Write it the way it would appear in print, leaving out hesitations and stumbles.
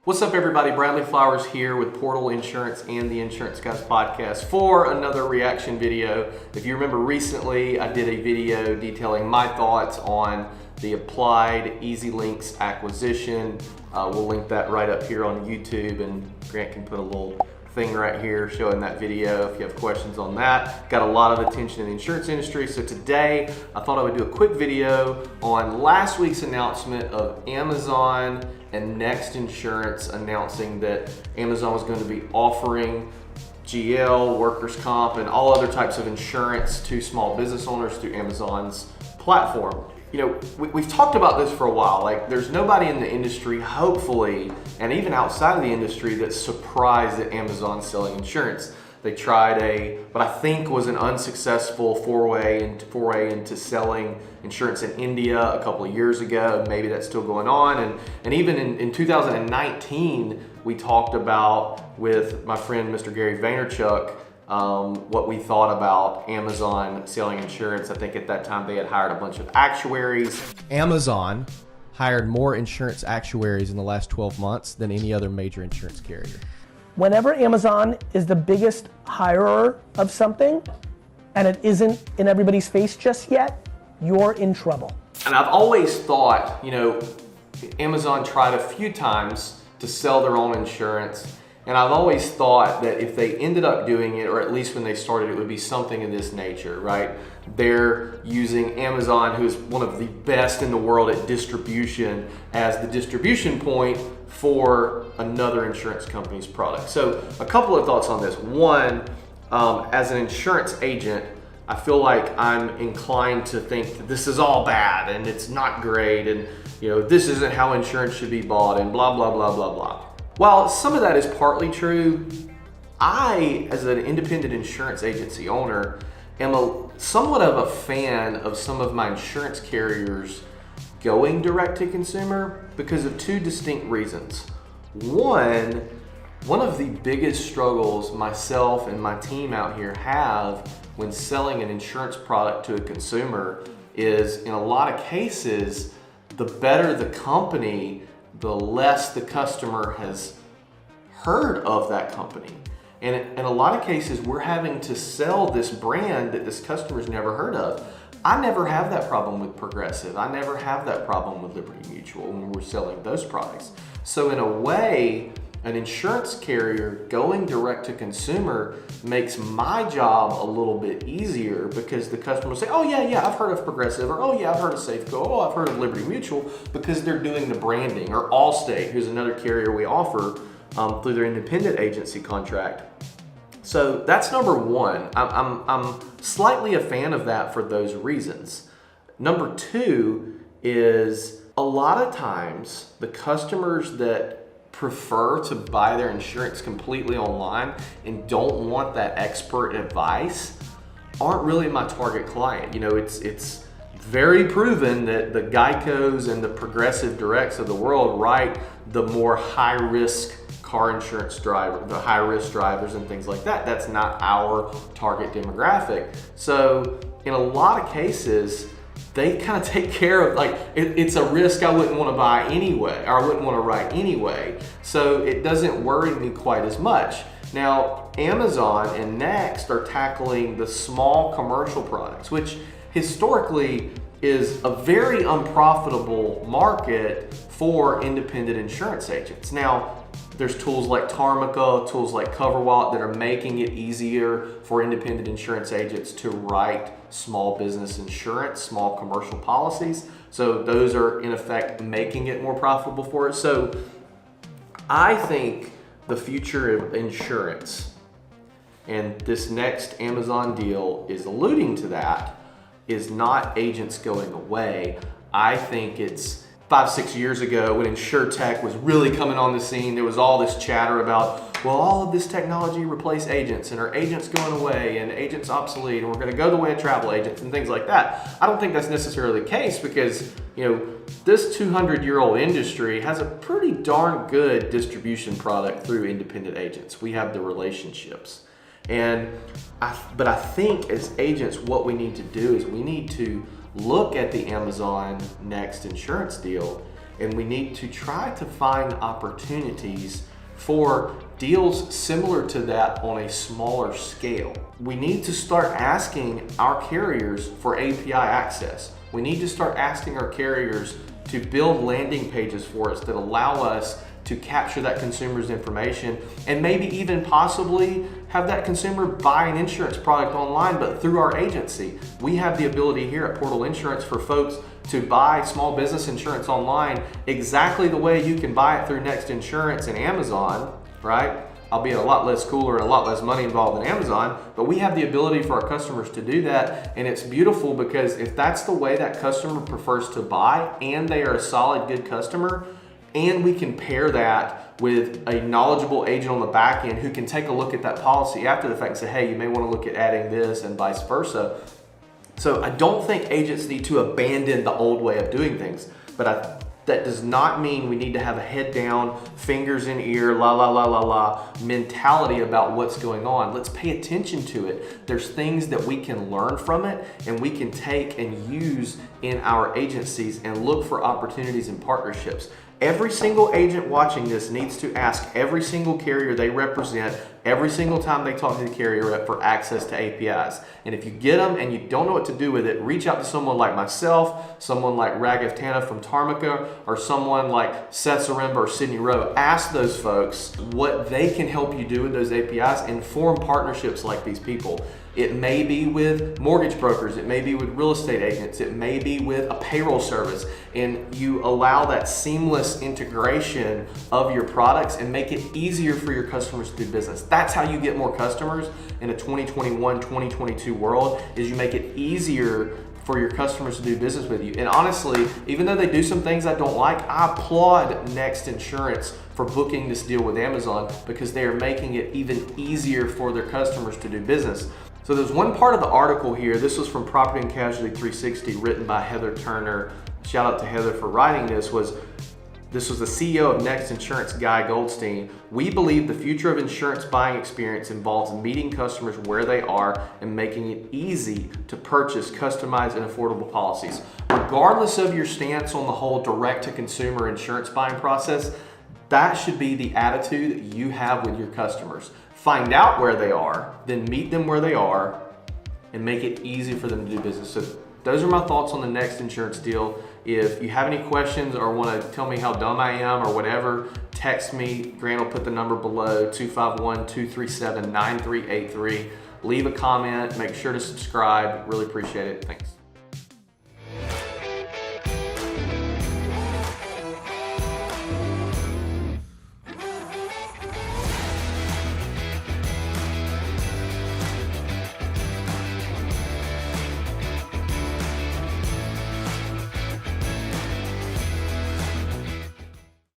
What's up, everybody? Bradley Flowers here with Portal Insurance and the Insurance Guys podcast for another reaction video. If you remember recently, I did a video detailing my thoughts on the Applied EasyLinks acquisition. We'll link that right up here on YouTube, and Grant can put a little thing right here showing that video if you have questions on that. Got a lot of attention in the insurance industry, so today I thought I would do a quick video on last week's announcement of Amazon and Next Insurance announcing that Amazon was going to be offering GL, workers' comp, and all other types of insurance to small business owners through Amazon's platform. You know, we've talked about this for a while. Like, there's nobody in the industry, hopefully, and even outside of the industry, that's surprised that Amazon's selling insurance. They tried what I think was an unsuccessful foray into selling insurance in India a couple of years ago. Maybe that's still going on. And even in 2019, we talked about with my friend, Mr. Gary Vaynerchuk, what we thought about Amazon selling insurance. I think at that time they had hired a bunch of actuaries. Amazon hired more insurance actuaries in the last 12 months than any other major insurance carrier. Whenever Amazon is the biggest hirer of something and it isn't in everybody's face just yet, you're in trouble. And I've always thought, you know, Amazon tried a few times to sell their own insurance. And I've always thought that if they ended up doing it, or at least when they started, it would be something of this nature, right? They're using Amazon, who is one of the best in the world at distribution, as the distribution point for another insurance company's product. So a couple of thoughts on this. One, as an insurance agent, I feel like I'm inclined to think that this is all bad and it's not great, and you know, this isn't how insurance should be bought, and blah, blah, blah, blah, blah. While some of that is partly true, I, as an independent insurance agency owner, am somewhat of a fan of some of my insurance carriers going direct to consumer because of two distinct reasons. One of the biggest struggles myself and my team out here have when selling an insurance product to a consumer is, in a lot of cases, the better the company, the less the customer has heard of that company. And in a lot of cases, we're having to sell this brand that this customer's never heard of. I never have that problem with Progressive. I never have that problem with Liberty Mutual when we're selling those products. So in a way, an insurance carrier going direct to consumer makes my job a little bit easier, because the customer will say, oh yeah, I've heard of Progressive, or oh yeah, I've heard of Safeco, oh, I've heard of Liberty Mutual, because they're doing the branding. Or Allstate, who's another carrier we offer through their independent agency contract. So that's number one. I'm slightly a fan of that for those reasons. Number two is, a lot of times the customers that prefer to buy their insurance completely online and don't want that expert advice aren't really my target client. You know, it's very proven that the Geicos and the Progressive Directs of the world write the more high-risk car insurance driver, the high-risk drivers and things like that. That's not our target demographic. So in a lot of cases, they kind of take care of, like, it's a risk I wouldn't want to buy anyway, or I wouldn't want to write anyway. So it doesn't worry me quite as much. Now, Amazon and Next are tackling the small commercial products, which historically is a very unprofitable market for independent insurance agents. Now, there's tools like Tarmica, tools like CoverWallet that are making it easier for independent insurance agents to write small business insurance, small commercial policies. So those are in effect making it more profitable for it. So I think the future of insurance, and this next Amazon deal is alluding to that, is not agents going away. I think it's 5-6 years ago when InsurTech was really coming on the scene. There was all this chatter about, well, all of this technology replace agents, and are agents going away, and agents obsolete, and we're going to go the way of travel agents and things like that. I don't think that's necessarily the case, because, you know, this 200-year-old industry has a pretty darn good distribution product through independent agents. We have the relationships. But I think as agents, what we need to do is we need to look at the Amazon Next insurance deal and we need to try to find opportunities for deals similar to that on a smaller scale. We need to start asking our carriers for API access. We need to start asking our carriers to build landing pages for us that allow us to capture that consumer's information and maybe even possibly have that consumer buy an insurance product online, but through our agency. We have the ability here at Portal Insurance for folks to buy small business insurance online exactly the way you can buy it through Next Insurance and Amazon, right? Albeit a lot less cooler and a lot less money involved than Amazon, but we have the ability for our customers to do that, and it's beautiful because if that's the way that customer prefers to buy and they are a solid, good customer, and we can pair that with a knowledgeable agent on the back end who can take a look at that policy after the fact and say, hey, you may want to look at adding this and vice versa. So I don't think agents need to abandon the old way of doing things, but that does not mean we need to have a head down, fingers in ear, la la la la la mentality about what's going on. Let's pay attention to it. There's things that we can learn from it and we can take and use in our agencies and look for opportunities and partnerships. Every single agent watching this needs to ask every single carrier they represent every single time they talk to the carrier rep for access to APIs. And if you get them and you don't know what to do with it, reach out to someone like myself, someone like Raghav Tana from Tarmica, or someone like Seth Zaremba or Sydney Rowe. Ask those folks what they can help you do with those APIs and form partnerships like these people. It may be with mortgage brokers, it may be with real estate agents, it may be with a payroll service, and you allow that seamless integration of your products and make it easier for your customers to do business. That's how you get more customers in a 2021, 2022 world, is you make it easier for your customers to do business with you. And honestly, even though they do some things I don't like, I applaud Next Insurance for booking this deal with Amazon because they are making it even easier for their customers to do business. So there's one part of the article here, this was from Property and Casualty 360, written by Heather Turner. Shout out to Heather for writing this. This was the CEO of Next Insurance, Guy Goldstein. We believe the future of insurance buying experience involves meeting customers where they are and making it easy to purchase customized and affordable policies. Regardless of your stance on the whole direct-to-consumer insurance buying process, that should be the attitude that you have with your customers. Find out where they are, then meet them where they are, and make it easy for them to do business. So those are my thoughts on the Next Insurance deal. If you have any questions or want to tell me how dumb I am or whatever, text me. Grant will put the number below, 251-237-9383. Leave a comment, make sure to subscribe. Really appreciate it. Thanks.